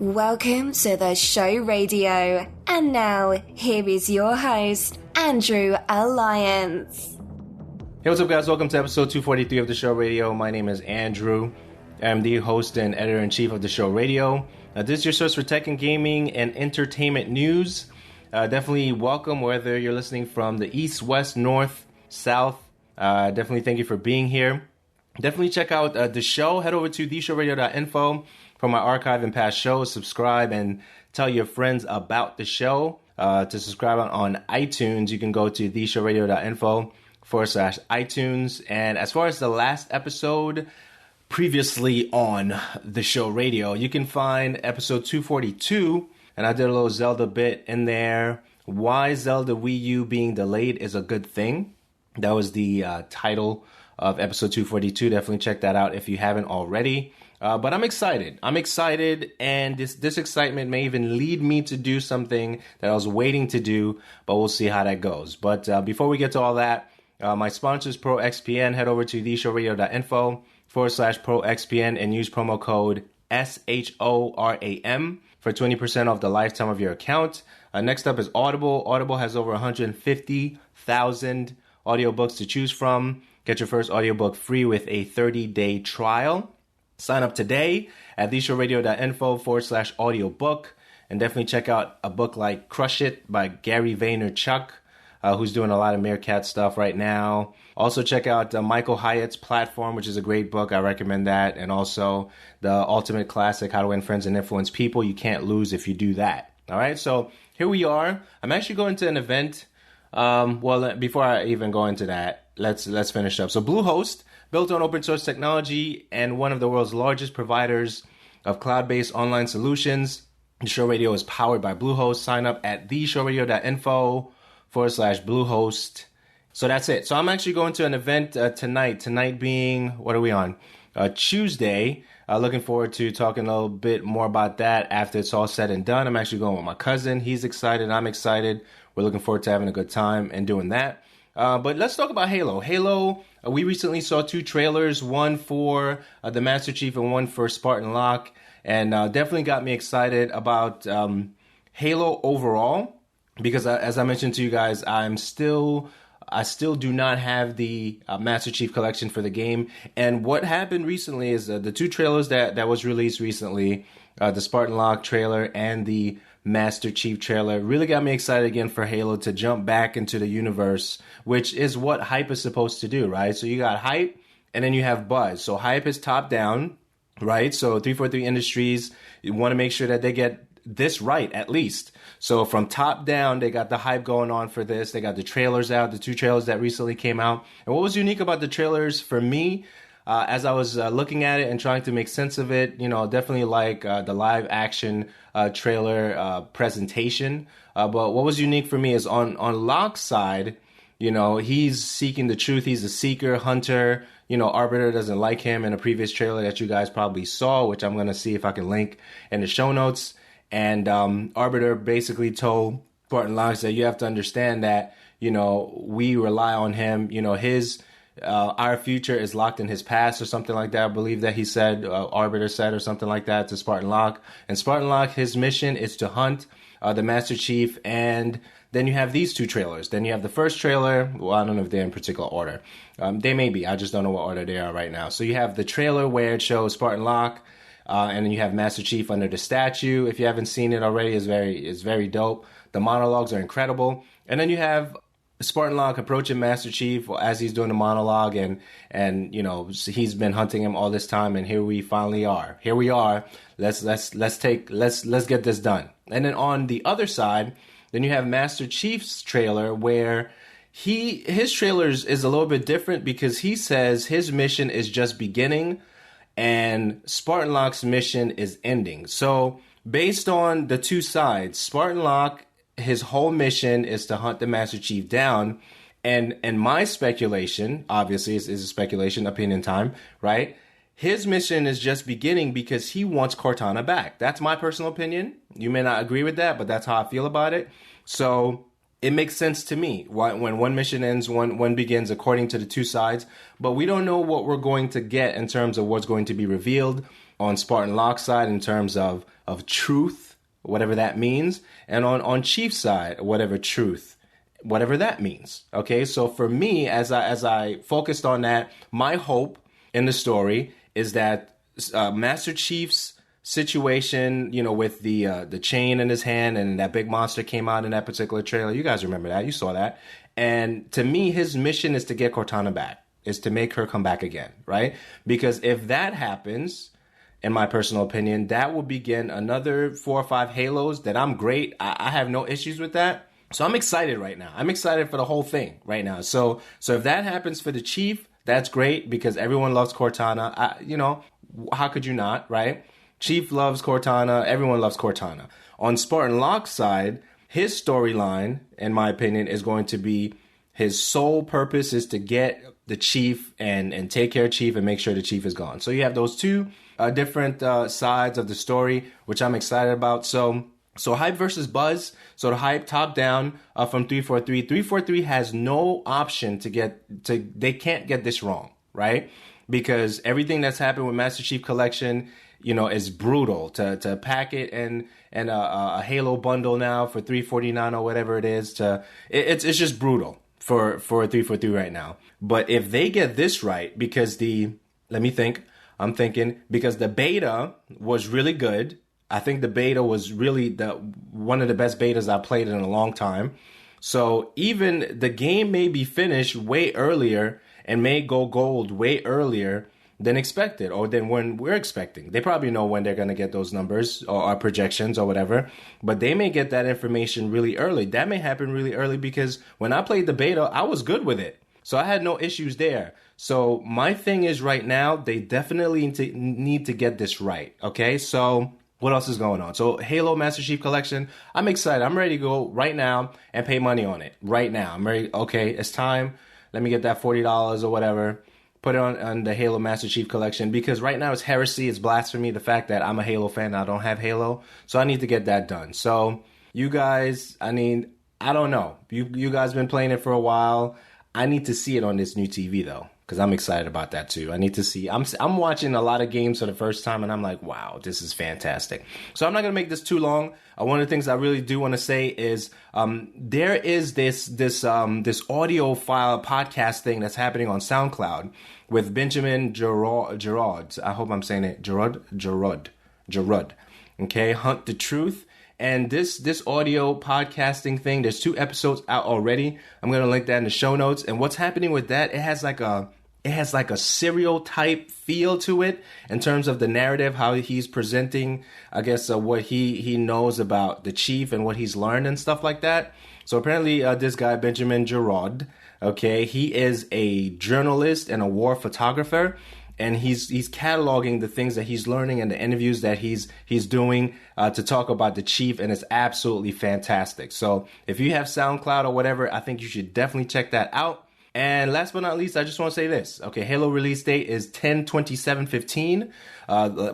Welcome to the show radio. And now, here is your host, Andrew Alliance. Hey, what's up, guys? Welcome to episode 243 of the show radio. My name is Andrew. I'm the host and editor-in-chief of the show radio. This is your source for tech and gaming and entertainment news. Definitely welcome whether you're listening from the east, west, north, south. Definitely thank you for being here. Definitely check out the show. Head over to theshowradio.info for my archive and past shows. Subscribe and tell your friends about the show. To subscribe on iTunes, you can go to theshowradio.info/iTunes. And as far as the last episode previously on the show radio, you can find episode 242. And I did a little Zelda bit in there. Why Zelda Wii U being delayed is a good thing. That was the title of episode 242. Definitely check that out if you haven't already. But I'm excited. And this excitement may even lead me to do something that I was waiting to do, but we'll see how that goes. But before we get to all that, my sponsor is ProXPN. Head over to theshowradio.info/ProXPN and use promo code SHORAM for 20% off the lifetime of your account. Next up is Audible. Audible has over 150,000 audiobooks to choose from. Get your first audiobook free with a 30-day trial. Sign up today at theshowradio.info/audiobook. And definitely check out a book like Crush It by Gary Vaynerchuk, who's doing a lot of Meerkat stuff right now. Also check out Michael Hyatt's Platform, which is a great book. I recommend that. And also the ultimate classic, How to Win Friends and Influence People. You can't lose if you do that. All right, so here we are. I'm actually going to an event. Before I even go into that, let's finish up. So Bluehost, built on open source technology and one of the world's largest providers of cloud-based online solutions. The show radio is powered by Bluehost. Sign up at theshowradio.info/Bluehost. So that's it. So I'm actually going to an event tonight. Tonight being, what are we on? Tuesday. Looking forward to talking a little bit more about that after it's all said and done. I'm actually going with my cousin. He's excited. I'm excited. We're looking forward to having a good time and doing that. But let's talk about Halo. Halo, we recently saw two trailers, one for the Master Chief and one for Spartan Locke. And definitely got me excited about Halo overall. Because as I mentioned to you guys, I still do not have the Master Chief collection for the game. And what happened recently is the two trailers that was released recently, the Spartan Locke trailer and the Master Chief trailer, really got me excited again for Halo to jump back into the universe, which is what hype is supposed to do, right? So you got hype and then you have buzz. So hype is top down, right? So 343 Industries, you want to make sure that they get this right at least. So from top down, they got the hype going on for this. They got the trailers out, the two trailers that recently came out. And what was unique about the trailers for me, as I was looking at it and trying to make sense of it, definitely like the live action trailer presentation. But what was unique for me is on Locke's side, he's seeking the truth. He's a seeker, hunter. Arbiter doesn't like him in a previous trailer that you guys probably saw, which I'm going to see if I can link in the show notes. And Arbiter basically told Spartan Locke that you have to understand that, we rely on him. Our future is locked in his past or something like that. I believe that he said, Arbiter said or something like that to Spartan Locke. And Spartan Locke, his mission is to hunt the Master Chief. And then you have these two trailers. Then you have the first trailer. Well, I don't know if they're in particular order. They may be. I just don't know what order they are right now. So you have the trailer where it shows Spartan Locke. And then you have Master Chief under the statue. If you haven't seen it already, it's very dope. The monologues are incredible. And then you have Spartan Locke approaching Master Chief as he's doing the monologue, and he's been hunting him all this time, and here we finally are. Here we are. Let's get this done. And then on the other side, then you have Master Chief's trailer where his trailer is a little bit different because he says his mission is just beginning and Spartan Locke's mission is ending. So based on the two sides, Spartan Locke, his whole mission is to hunt the Master Chief down. And my speculation, obviously, is a speculation, opinion time, right? His mission is just beginning because he wants Cortana back. That's my personal opinion. You may not agree with that, but that's how I feel about it. So it makes sense to me when one mission ends, one begins, according to the two sides. But we don't know what we're going to get in terms of what's going to be revealed on Spartan Locke's side in terms of truth, whatever that means, and on Chief's side, whatever that means. Okay, so for me, as I focused on that, my hope in the story is that Master Chief's situation, with the chain in his hand and that big monster came out in that particular trailer. You guys remember that. You saw that. And to me, his mission is to get Cortana back, is to make her come back again, right? Because if that happens, in my personal opinion, that will begin another 4 or 5 Halos that I'm great. I have no issues with that. So I'm excited right now. I'm excited for the whole thing right now. So if that happens for the Chief, that's great because everyone loves Cortana. How could you not, right? Chief loves Cortana. Everyone loves Cortana. On Spartan Locke's side, his storyline, in my opinion, is going to be his sole purpose is to get the Chief and take care of Chief and make sure the Chief is gone. So you have those two different sides of the story, which I'm excited about. So hype versus buzz. So the hype top down from 343. 343 has no option they can't get this wrong, right? Because everything that's happened with Master Chief Collection, is brutal to pack it and a Halo bundle now for $349 or whatever it is. It's just brutal for 343 right now. But if they get this right, because I'm thinking because the beta was really good. I think the beta was really one of the best betas I've played in a long time. So even the game may be finished way earlier and may go gold way earlier than expected, or than when we're expecting. They probably know when they're going to get those numbers or projections or whatever, but they may get that information really early. That may happen really early because when I played the beta, I was good with it. So I had no issues there. So my thing is right now, they definitely need to get this right. Okay, so what else is going on? So Halo Master Chief Collection, I'm excited. I'm ready to go right now and pay money on it right now. I'm ready. Okay, it's time. Let me get that $40 or whatever. Put it on the Halo Master Chief Collection because right now it's heresy, it's blasphemy, the fact that I'm a Halo fan and I don't have Halo. So I need to get that done. So you guys, I don't know. You guys been playing it for a while. I need to see it on this new TV though, because I'm excited about that too. I need to see. I'm watching a lot of games for the first time and I'm like, wow, this is fantastic. So I'm not going to make this too long. One of the things I really do want to say is there is this audio file podcast thing that's happening on SoundCloud with Benjamin Giraud. I hope I'm saying it. Giraud. Okay, Hunt the Truth. And this audio podcasting thing, there's 2 episodes out already. I'm going to link that in the show notes. And what's happening with that, it has like a serial type feel to it in terms of the narrative, how he's presenting, I guess, what he knows about the Chief and what he's learned and stuff like that. So apparently this guy, Benjamin Giraud, okay, he is a journalist and a war photographer. And he's cataloging the things that he's learning and the interviews that he's doing to talk about the Chief, and it's absolutely fantastic. So if you have SoundCloud or whatever, I think you should definitely check that out. And last but not least, I just want to say this. Okay, Halo release date is 10/27/15.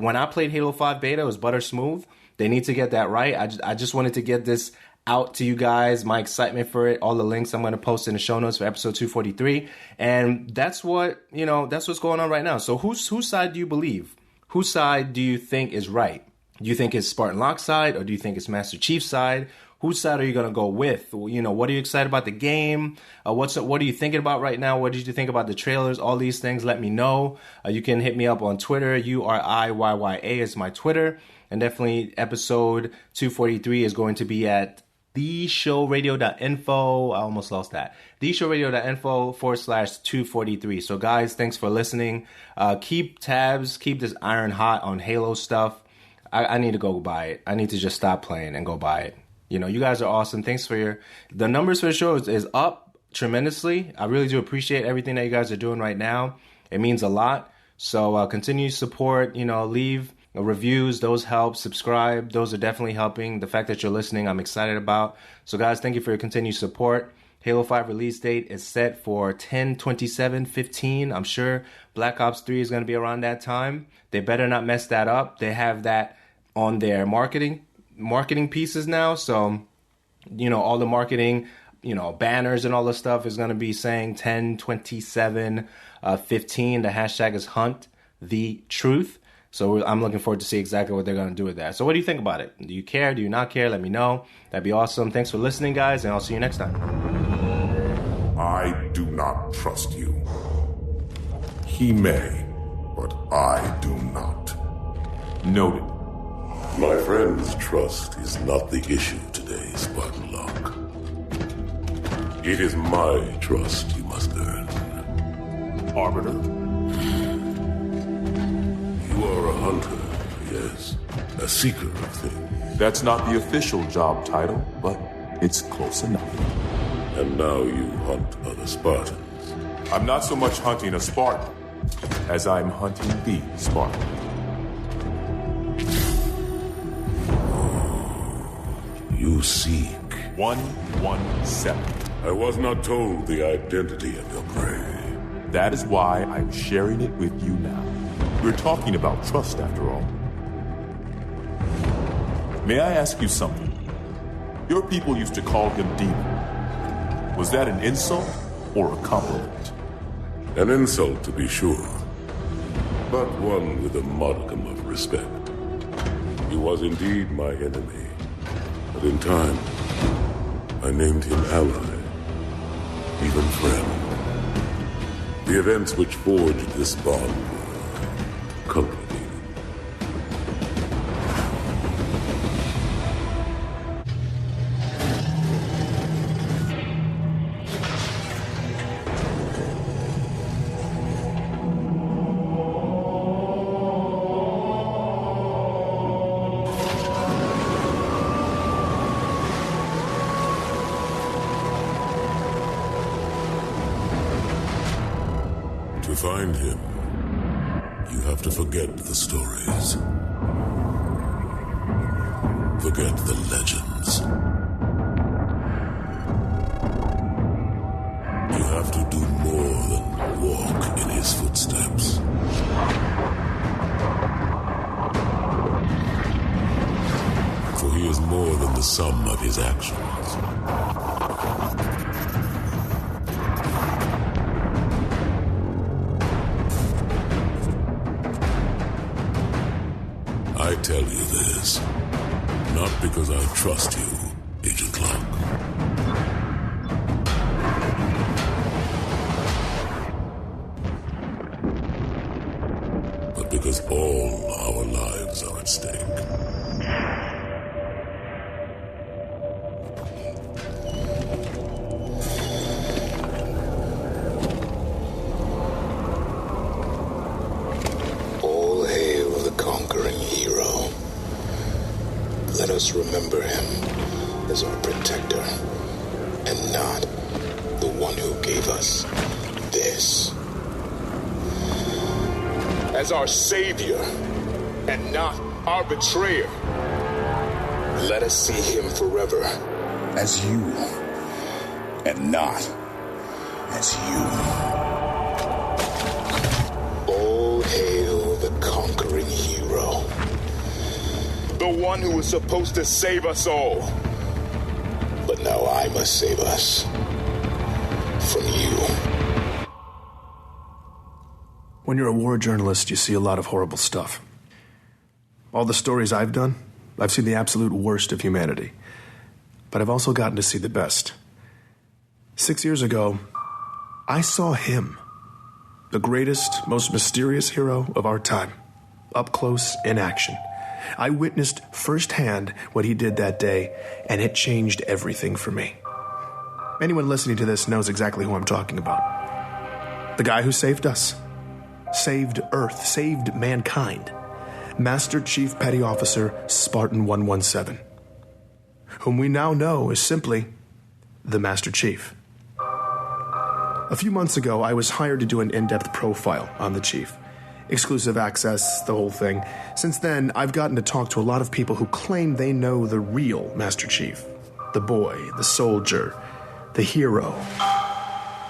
When I played Halo 5 beta, it was butter smooth. They need to get that right. I just wanted to get this out to you guys, my excitement for it. All the links I'm going to post in the show notes for episode 243. And that's what's going on right now. So whose side do you believe? Whose side do you think is right? Do you think it's Spartan Locke's side, or do you think it's Master Chief's side? Whose side are you going to go with? What are you excited about the game? What are you thinking about right now? What did you think about the trailers? All these things, let me know. You can hit me up on Twitter. URIYYA is my Twitter. And definitely episode 243 is going to be at theshowradio.info. I almost lost that. theshowradio.info/243. So guys, thanks for listening. Keep tabs. Keep this iron hot on Halo stuff. I need to go buy it. I need to just stop playing and go buy it. You guys are awesome. Thanks for the numbers for the show is up tremendously. I really do appreciate everything that you guys are doing right now. It means a lot. So continue to support, leave reviews, those help. Subscribe, those are definitely helping. The fact that you're listening, I'm excited about. So guys, thank you for your continued support. Halo 5 release date is set for 10/27/15. I'm sure Black Ops 3 is going to be around that time. They better not mess that up. They have that on their marketing pieces now. So, all the marketing banners and all this stuff is going to be saying 10/27/15. The hashtag is Hunt the Truth. So I'm looking forward to see exactly what they're going to do with that. So what do you think about it? Do you care? Do you not care? Let me know. That'd be awesome. Thanks for listening, guys, and I'll see you next time. I do not trust you. He may, but I do not. Noted. My friend's trust is not the issue today, Spartan Locke. It is my trust you must earn. Arbiter? You are a hunter, yes. A seeker of things. That's not the official job title, but it's close enough. And now you hunt other Spartans. I'm not so much hunting a Spartan as I'm hunting the Spartan. You seek 117. I was not told the identity of your prey. That is why I'm sharing it with you now. We're talking about trust, after all. May I ask you something? Your people used to call him Demon. Was that an insult or a compliment? An insult, to be sure, but one with a modicum of respect. He was indeed my enemy, but in time, I named him ally, even friend. The events which forged this bond were complicated. To find him, you have to forget the stories. Forget the legends. You have to do more than walk in his footsteps. For he is more than the sum of his actions. I tell you this, not because I trust you, Agent Locke. But because all our lives are at stake. All hail the conquering hero. Let us remember him as our protector, and not the one who gave us this. As our savior, and not our betrayer. Let us see him forever as you, and not as you. All hail the conquering hero. The one who was supposed to save us all. But now I must save us from you. When you're a war journalist, you see a lot of horrible stuff. All the stories I've done, I've seen the absolute worst of humanity. But I've also gotten to see the best. 6 years ago, I saw him, the greatest, most mysterious hero of our time, up close in action. I witnessed firsthand what he did that day, and it changed everything for me. Anyone listening to this knows exactly who I'm talking about. The guy who saved us, saved Earth, saved mankind. Master Chief Petty Officer Spartan 117, whom we now know is simply the Master Chief. A few months ago, I was hired to do an in-depth profile on the Chief. Exclusive access, the whole thing. Since then, I've gotten to talk to a lot of people who claim they know the real Master Chief. The boy, the soldier, the hero,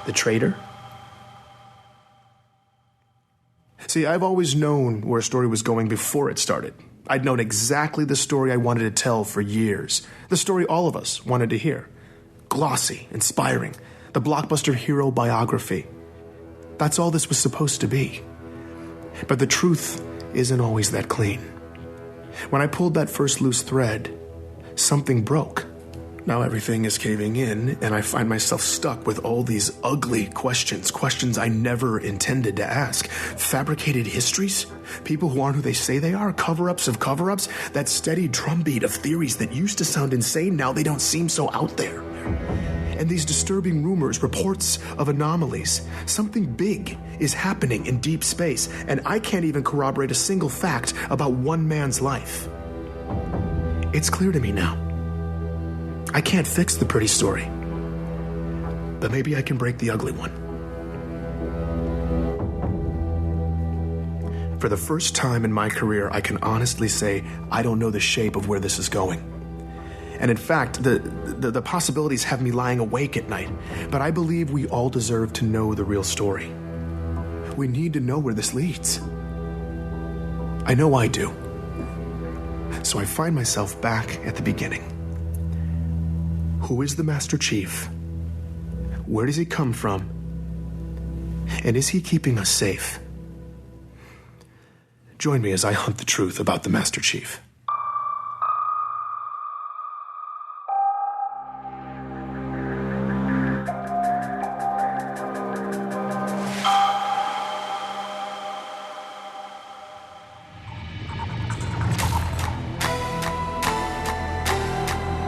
the traitor. See, I've always known where a story was going before it started. I'd known exactly the story I wanted to tell for years. The story all of us wanted to hear. glossy, inspiring, the blockbuster hero biography. That's all this was supposed to be. But the truth isn't always that clean. When I pulled that first loose thread, something broke. Now everything is caving in, and I find myself stuck with all these ugly questions I never intended to ask. Fabricated histories? People who aren't who they say they are? Cover-ups of cover-ups? That steady drumbeat of theories that used to sound insane, now they don't seem so out there. And these disturbing rumors, reports of anomalies. Something big is happening in deep space, and I can't even corroborate a single fact about one man's life. It's clear to me now. I can't fix the pretty story, but maybe I can break the ugly one. For the first time in my career, I can honestly say I don't know the shape of where this is going. And in fact, the possibilities have me lying awake at night, but I believe we all deserve to know the real story. We need to know where this leads. I know I do. So I find myself back at the beginning. Who is the Master Chief? Where does he come from? And is he keeping us safe? Join me as I hunt the truth about the Master Chief.